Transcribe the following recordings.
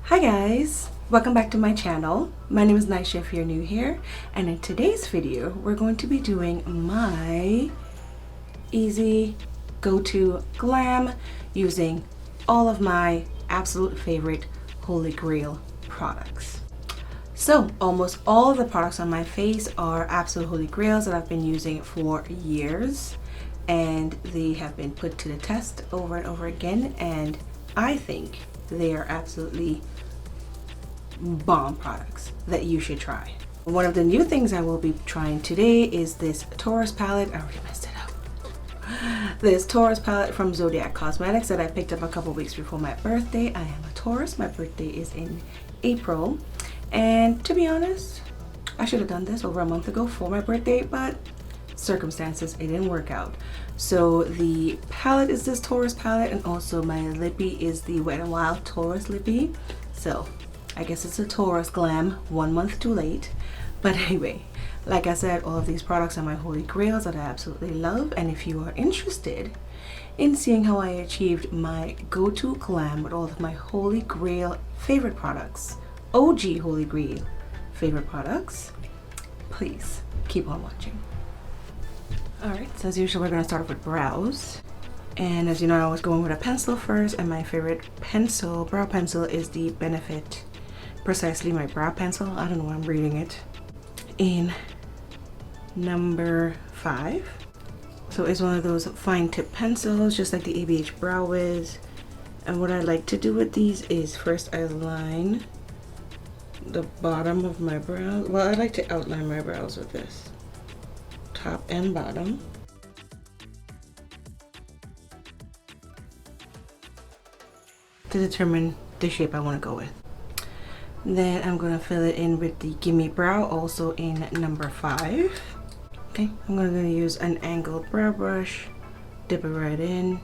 Hi guys, welcome back to my channel. My name is Nisha if you're new here, and in today's video we're going to be doing my easy go-to glam using all of my absolute favorite Holy Grail products. So almost all of the products on my face are absolute Holy Grails that I've been using for years, and they have been put to the test over and over again, and I think they are absolutely bomb products that you should try. One of the new things I will be trying today is this Taurus palette. I already messed it up. This Taurus palette from Zodiac Cosmetics that I picked up a couple weeks before my birthday. I am a Taurus. My birthday is in April. And to be honest, I should have done this over a month ago for my birthday, but circumstances, it didn't work out. So the palette is this Taurus palette, and also my lippy is the Wet n Wild Taurus lippy. So I guess it's a Taurus glam 1 month too late. But anyway, like I said, all of these products are my holy grails that I absolutely love. And if you are interested in seeing how I achieved my go-to glam with all of my holy grail favorite products, OG holy grail favorite products, please keep on watching. Alright, so as usual we're going to start off with brows. And as you know, I was going with a pencil first, and my favorite pencil, brow pencil, is the Benefit Precisely My Brow Pencil. I don't know why I'm reading it. In number 5. So it's one of those fine tip pencils, just like the ABH Brow Wiz. And what I like to do with these is first I line the bottom of my brows. Well, I like to outline my brows with this, top and bottom. To determine the shape I want to go with. Then I'm going to fill it in with the Gimme Brow, also in number 5. Okay, I'm going to use an angled brow brush, dip it right in.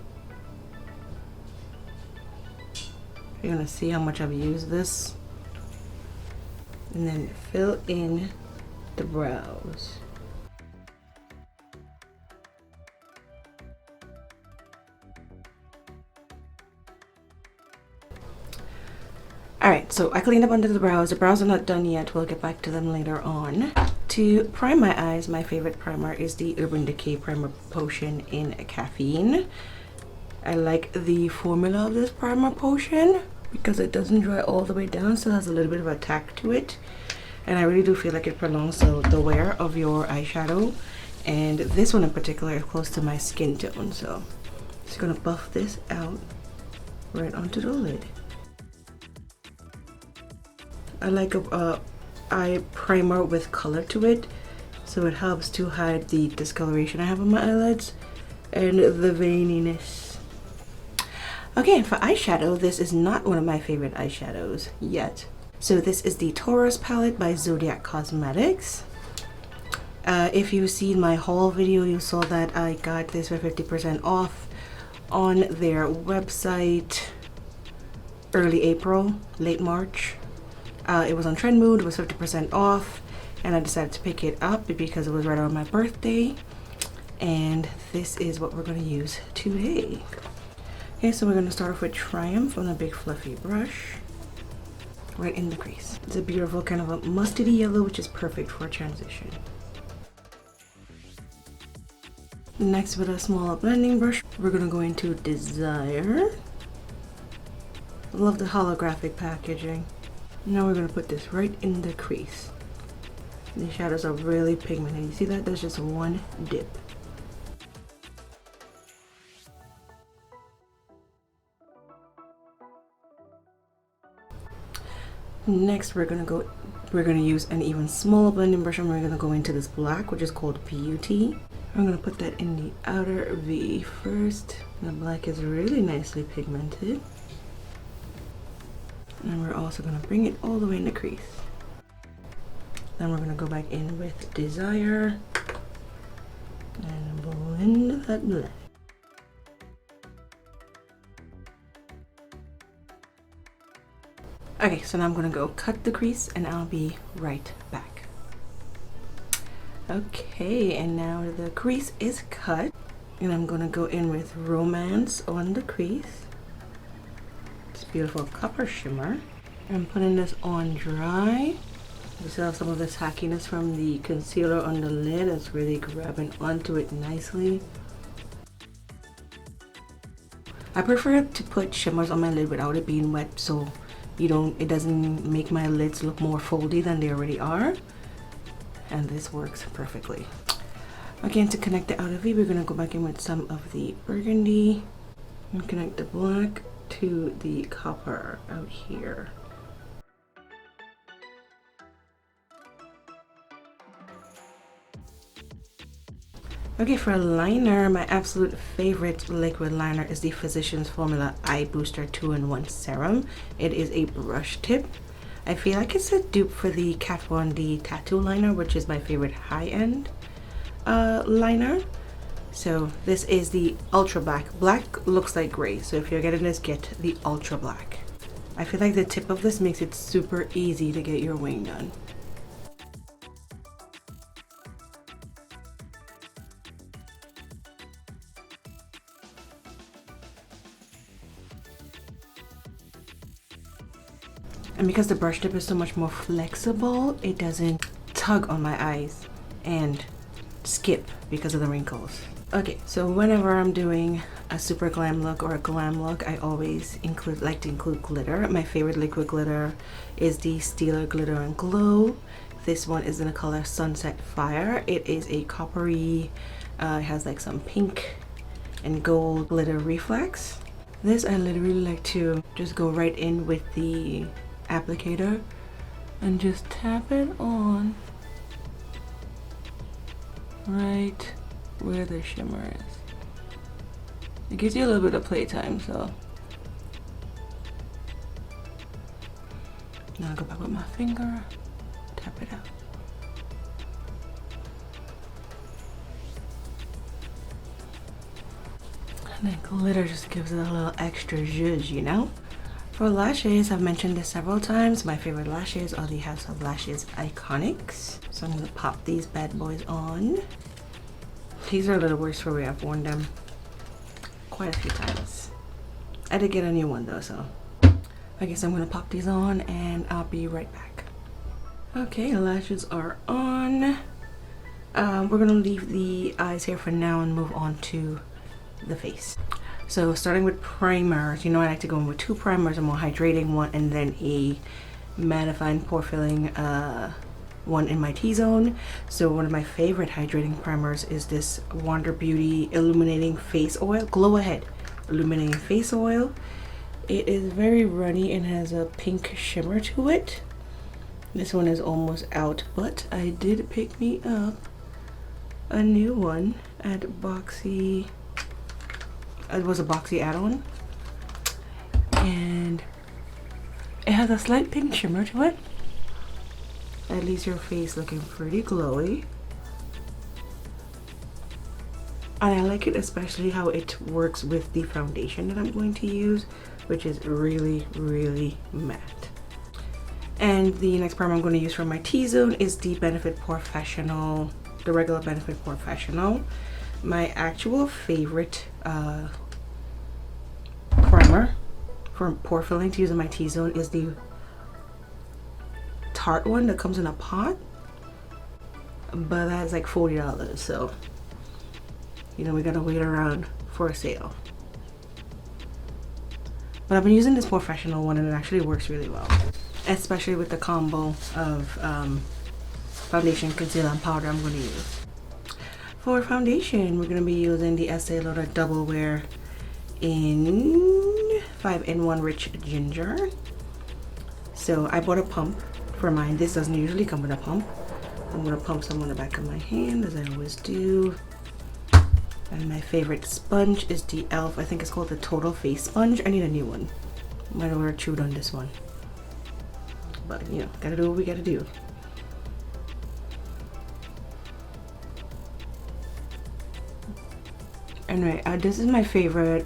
You're going to see how much I've used this. And then fill in the brows. Alright, so I cleaned up under the brows. The brows are not done yet. We'll get back to them later on. To prime my eyes, my favorite primer is the Urban Decay Primer Potion in Caffeine. I like the formula of this primer potion because it doesn't dry all the way down, so it has a little bit of a tack to it. And I really do feel like it prolongs the wear of your eyeshadow. And this one in particular is close to my skin tone, so I'm just going to buff this out right onto the lid. I like a eye primer with color to it, so it helps to hide the discoloration I have on my eyelids and the veininess. Okay, and for eyeshadow, this is not one of my favorite eyeshadows yet. So this is the Taurus palette by Zodiac Cosmetics. If you've seen my haul video, you saw that I got this for 50% off on their website early April, late March. It was on Trend Mood, it was 50% off, and I decided to pick it up because it was right on my birthday. And this is what we're going to use today. Okay, so we're going to start off with Triumph on a big fluffy brush, right in the crease. It's a beautiful kind of a mustardy yellow, which is perfect for a transition. Next, with a smaller blending brush, we're going to go into Desire. I love the holographic packaging. Now we're going to put this right in the crease. These shadows are really pigmented. You see that? There's just one dip. Next we're going to use an even smaller blending brush, and we're going to go into this black, which is called Beauty. I'm going to put that in the outer V first. The black is really nicely pigmented. And we're also going to bring it all the way in the crease. Then we're going to go back in with Desire and blend that black. Okay, so now I'm going to go cut the crease, and I'll be right back. Okay, and now the crease is cut, and I'm going to go in with Romance on the crease. Beautiful copper shimmer. I'm putting this on dry. You still have some of this hackiness from the concealer on the lid. It's really grabbing onto it nicely. I prefer to put shimmers on my lid without it being wet, so it doesn't make my lids look more foldy than they already are. And this works perfectly. Again, to connect the outer V, we're gonna go back in with some of the burgundy and connect the black to the copper out here. Okay, for a liner, my absolute favorite liquid liner is the Physicians Formula Eye Booster 2-in-1 Serum. It is a brush tip. I feel like it's a dupe for the Kat Von D Tattoo Liner, which is my favorite high-end liner. So this is the Ultra Black. Black looks like gray, so if you're getting this, get the Ultra Black. I feel like the tip of this makes it super easy to get your wing done. And because the brush tip is so much more flexible, it doesn't tug on my eyes and skip because of the wrinkles. Okay, so whenever I'm doing a super glam look or a glam look, I always like to include glitter. My favorite liquid glitter is the Stila Glitter and Glow. This one is in the color Sunset Fire. It is a coppery, it has like some pink and gold glitter reflex. This I literally like to just go right in with the applicator and just tap it on right where the shimmer is. It gives you a little bit of playtime, so now I'll go back with my finger, tap it out. And then glitter just gives it a little extra zhuzh, you know? For lashes, I've mentioned this several times. My favorite lashes are the House of Lashes Iconics. So I'm gonna pop these bad boys on. These are a little worse for wear. I've worn them quite a few times. I did get a new one though, so. I guess I'm gonna pop these on and I'll be right back. Okay, lashes are on. We're gonna leave the eyes here for now and move on to the face. So starting with primers, you know I like to go in with 2 primers, a more hydrating one and then a mattifying pore filling one in my T-zone. So one of my favorite hydrating primers is this Wander Beauty Illuminating Face Oil, Glow Ahead Illuminating Face Oil. It is very runny and has a pink shimmer to it. This one is almost out, but I did pick me up a new one at Boxy. It was a Boxy add-on, and it has a slight pink shimmer to it. That leaves your face looking pretty glowy, and I like it especially how it works with the foundation that I'm going to use, which is really, really matte. And the next primer I'm going to use for my T-zone is the Benefit Professional, the regular Benefit Professional. My actual favorite primer for pore filling to use in my T-zone is the Tarte one that comes in a pot, but that's like $40, so you know we gotta wait around for a sale. But I've been using this Professional one and it actually works really well, especially with the combo of foundation, concealer, and powder I'm going to use. For foundation, we're going to be using the Estee Lauder Double Wear in 5-in-1 Rich Ginger. So I bought a pump for mine. This doesn't usually come with a pump. I'm going to pump some on the back of my hand, as I always do. And my favorite sponge is the e.l.f. I think it's called the Total Face Sponge. I need a new one. Might have already chewed on this one. But, you know, gotta do what we gotta do. Anyway, this is my favorite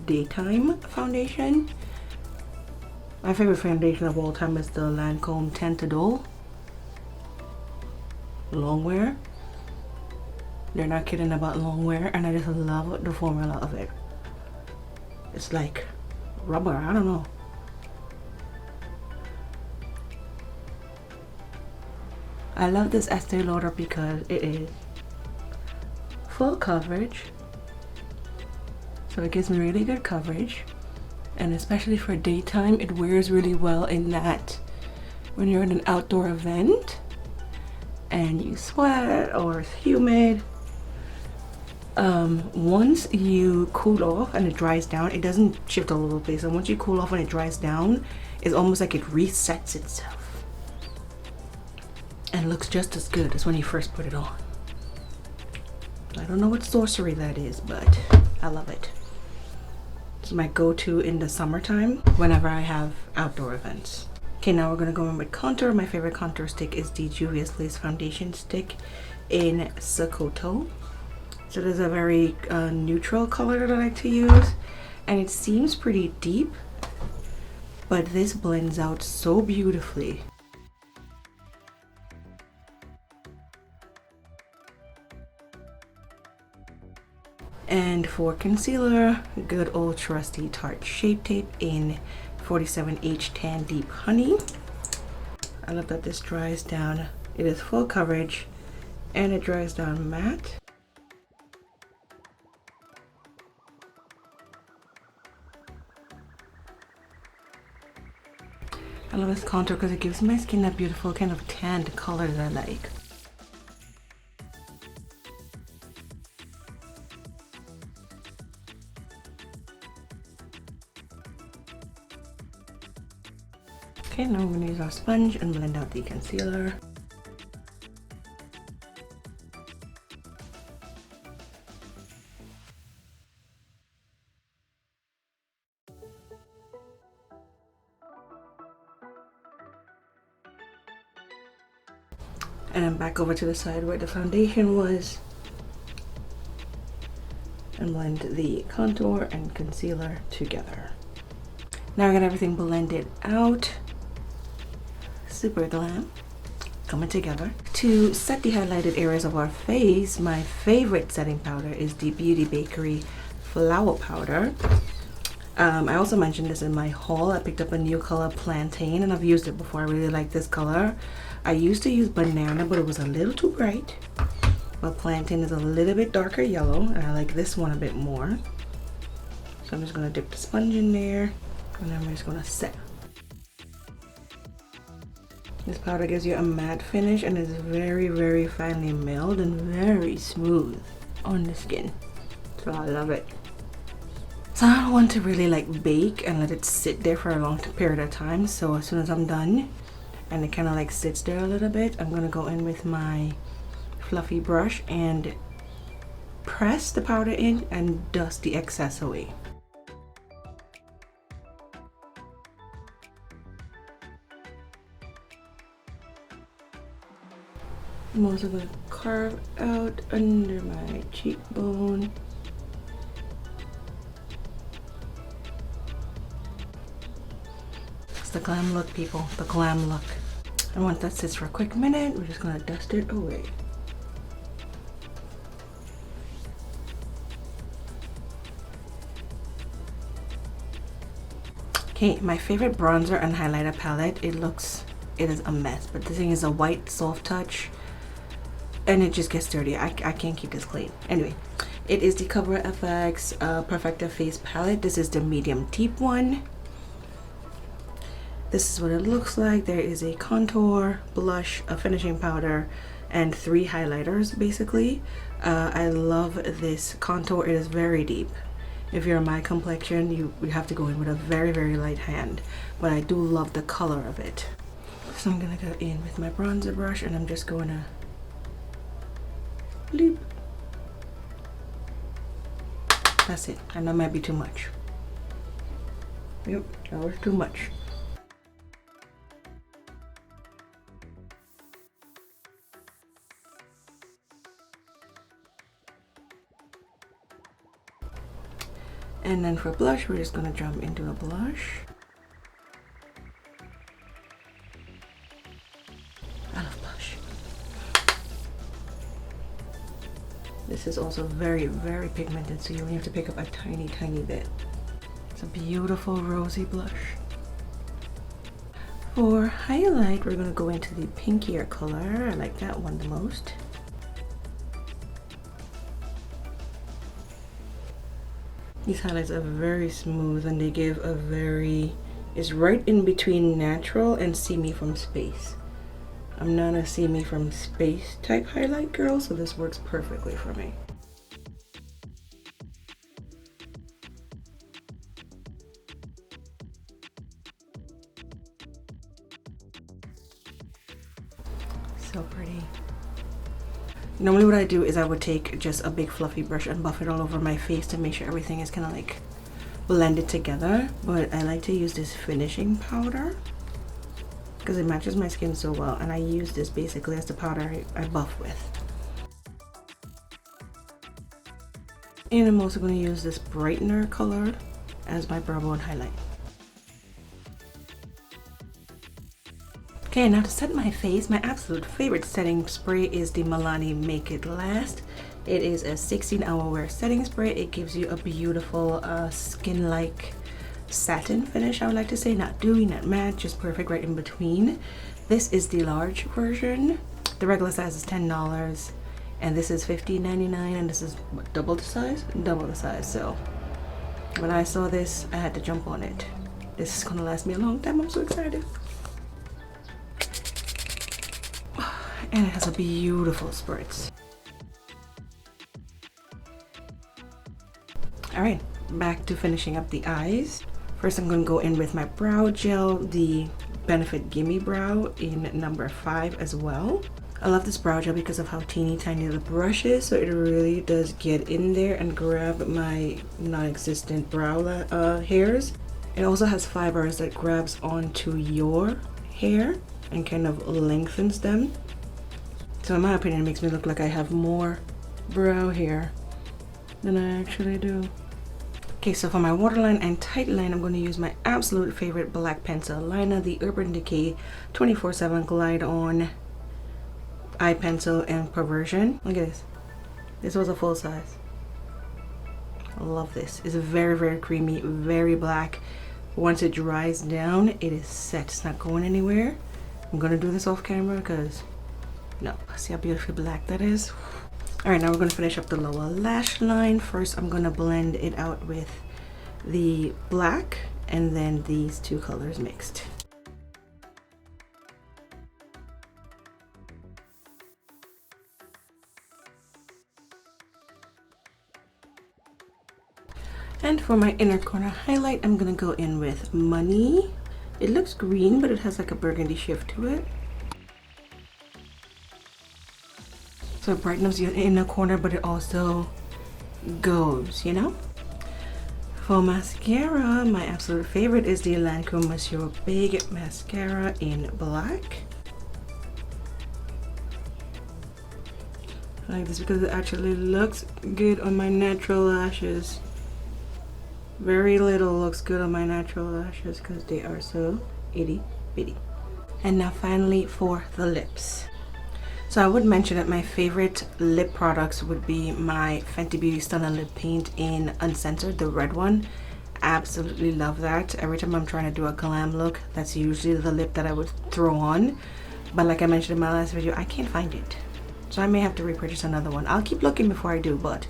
daytime foundation. My favorite foundation of all time is the Lancome Tentadol Longwear. They're not kidding about longwear, and I just love the formula of it. It's like rubber, I don't know. I love this Estee Lauder because it is full coverage, so it gives me really good coverage, and especially for daytime it wears really well in that when you're in an outdoor event and you sweat or it's humid, once you cool off and it dries down, it doesn't shift all over the place, and once you cool off and it dries down, it's almost like it resets itself and looks just as good as when you first put it on. I don't know what sorcery that is, but I love it. It's my go-to in the summertime whenever I have outdoor events. Okay, now we're gonna go in with contour. My favorite contour stick is the Juvia's Place foundation stick in Sokoto. So there's a very neutral color that I like to use, and it seems pretty deep, but this blends out so beautifully. And for concealer, good old trusty Tarte Shape Tape in 47H Tan Deep Honey. I love that this dries down. It is full coverage and it dries down matte. I love this contour because it gives my skin that beautiful kind of tanned color that I like. Okay, now we're going to use our sponge and blend out the concealer. And then back over to the side where the foundation was, and blend the contour and concealer together. Now I got everything blended out. Super glam, coming together. To set the highlighted areas of our face, my favorite setting powder is the Beauty Bakery Flower Powder. I also mentioned this in my haul. I picked up a new color, Plantain, and I've used it before. I really like this color. I used to use Banana, but it was a little too bright. But Plantain is a little bit darker yellow, and I like this one a bit more. So I'm just gonna dip the sponge in there, and then we're just gonna set. This powder gives you a matte finish and is very, very finely milled and very smooth on the skin. So I love it. So I don't want to really like bake and let it sit there for a long period of time. So as soon as I'm done and it kind of like sits there a little bit, I'm gonna go in with my fluffy brush and press the powder in and dust the excess away. I'm also going to carve out under my cheekbone. It's the glam look, people, the glam look. And once that sits for a quick minute, we're just going to dust it away. Okay, my favorite bronzer and highlighter palette, it is a mess, but the thing is a white soft touch. And it just gets dirty. I can't keep this clean. Anyway, it is the Cover FX Perfecta Face Palette. This is the medium deep one. This is what it looks like. There is a contour, blush, a finishing powder, and 3 highlighters basically. I love this contour. It is very deep. If you're my complexion, you have to go in with a very, very light hand. But I do love the color of it. So I'm gonna go in with my bronzer brush and I'm just going to bleep. That's it, and that might be too much. Yep, that was too much. And then for blush, we're just gonna jump into a blush. I love blush. This is also very, very pigmented, so you only have to pick up a tiny, tiny bit. It's a beautiful rosy blush. For highlight, we're gonna go into the pinkier color. I like that one the most. These highlights are very smooth and they give a very, it's right in between natural and see me from space. I'm not a see me from space type highlight girl, so this works perfectly for me. So pretty. Normally what I do is I would take just a big fluffy brush and buff it all over my face to make sure everything is kind of like blended together. But I like to use this finishing powder because it matches my skin so well. And I use this basically as the powder I buff with. And I'm also going to use this brightener color as my brow bone highlight. Okay, now to set my face, my absolute favorite setting spray is the Milani Make It Last. It is a 16-hour wear setting spray. It gives you a beautiful skin-like satin finish, I would like to say. Not dewy, not matte, just perfect right in between. This is the large version. The regular size is $10 and this is $15.99, and this is what, double the size? Double the size. So when I saw this, I had to jump on it. This is gonna last me a long time. I'm so excited. And it has a beautiful spritz. Alright, back to finishing up the eyes. First I'm going to go in with my brow gel, the Benefit Gimme Brow in number 5 as well. I love this brow gel because of how teeny tiny the brush is, so it really does get in there and grab my non-existent brow hairs. It also has fibers that grabs onto your hair and kind of lengthens them. So in my opinion, it makes me look like I have more brow hair than I actually do. Okay, so for my waterline and tight line, I'm going to use my absolute favorite black pencil liner, the Urban Decay 24/7 Glide On Eye Pencil in Perversion. Look at this. This was a full size. I love this. It's very, very creamy, very black. Once it dries down, it is set. It's not going anywhere. I'm going to do this off camera because no, see how beautifully black that is. All right, now we're going to finish up the lower lash line. First, I'm going to blend it out with the black and then these two colors mixed. And for my inner corner highlight, I'm going to go in with Money. It looks green, but it has like a burgundy shift to it. So it brightens your inner corner, but it also goes, you know? For mascara, my absolute favorite is the Lancome Monsieur Big Mascara in black. I like this because it actually looks good on my natural lashes. Very little looks good on my natural lashes because they are so itty bitty. And now finally for the lips. So I would mention that my favorite lip products would be my Fenty Beauty Stunning Lip Paint in Uncensored, the red one. Absolutely love that. Every time I'm trying to do a glam look, that's usually the lip that I would throw on. But like I mentioned in my last video, I can't find it. So I may have to repurchase another one. I'll keep looking before I do, but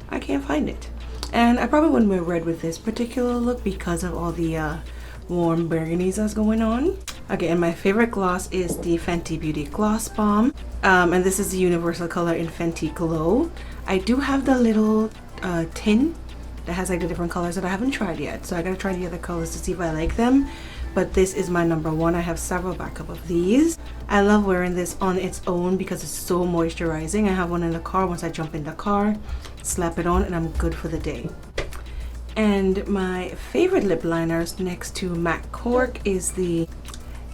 I can't find it. And I probably wouldn't wear red with this particular look because of all the warm burgundies that's going on. Okay, and my favorite gloss is the Fenty Beauty Gloss Bomb. And this is the universal color in Fenty Glow. I do have the little tin that has like the different colors that I haven't tried yet. So I gotta try the other colors to see if I like them. But this is my number one. I have several backup of these. I love wearing this on its own because it's so moisturizing. I have one in the car. Once I jump in the car, slap it on and I'm good for the day. And my favorite lip liners next to MAC Cork is the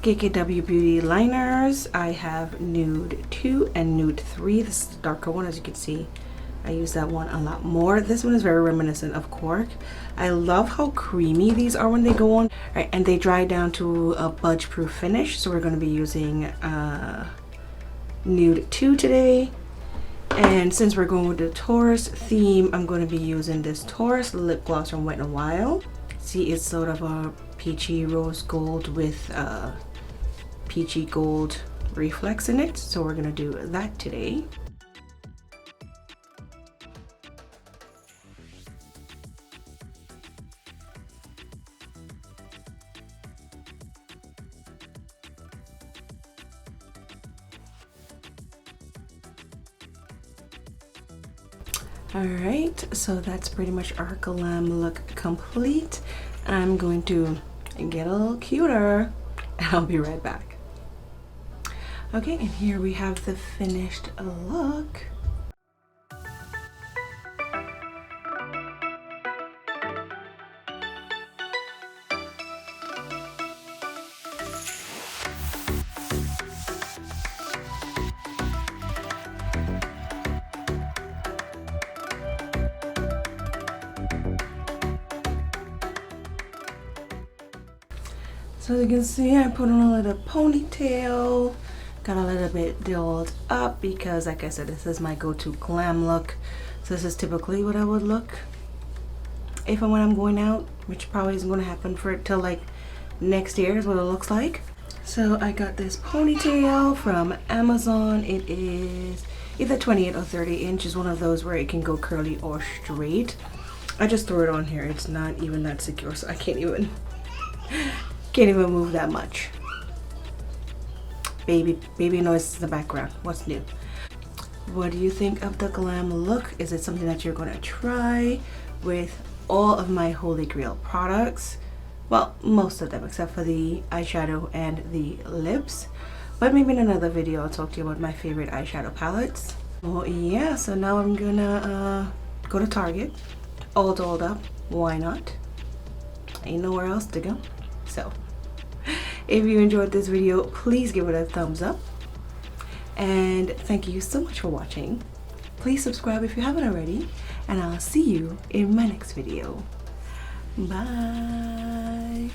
KKW Beauty liners. I have Nude 2 and Nude 3. This is the darker one, as you can see. I use that one a lot more. This one is very reminiscent of Cork. I love how creamy these are when they go on. Right, and they dry down to a budge proof finish. So we're going to be using Nude 2 today. And since we're going with the Taurus theme, I'm going to be using this Taurus lip gloss from Wet n Wild. See, it's sort of a peachy rose gold with peachy gold reflex in it, so we're gonna do that today. Alright, so that's pretty much our glam look complete. I'm going to get a little cuter and I'll be right back. Okay, and here we have the finished look. So as you can see, I put on a little ponytail, got a little bit dolled up because, like I said, this is my go-to glam look. So this is typically what I would look if and when I'm going out, which probably isn't going to happen for till like next year is what it looks like. So I got this ponytail from Amazon. It is either 28 or 30 inches, one of those where it can go curly or straight. I just threw it on here. It's not even that secure, so I can't even move that much. Baby noises in the background. What's new? What do you think of the glam look? Is it something that you're gonna try with all of my Holy Grail products? Well, most of them except for the eyeshadow and the lips. But maybe in another video I'll talk to you about my favorite eyeshadow palettes. Well, yeah, so now I'm gonna go to Target. All dolled up. Why not? Ain't nowhere else to go. So if you enjoyed this video, please give it a thumbs up. And thank you so much for watching. Please subscribe if you haven't already. And I'll see you in my next video. Bye.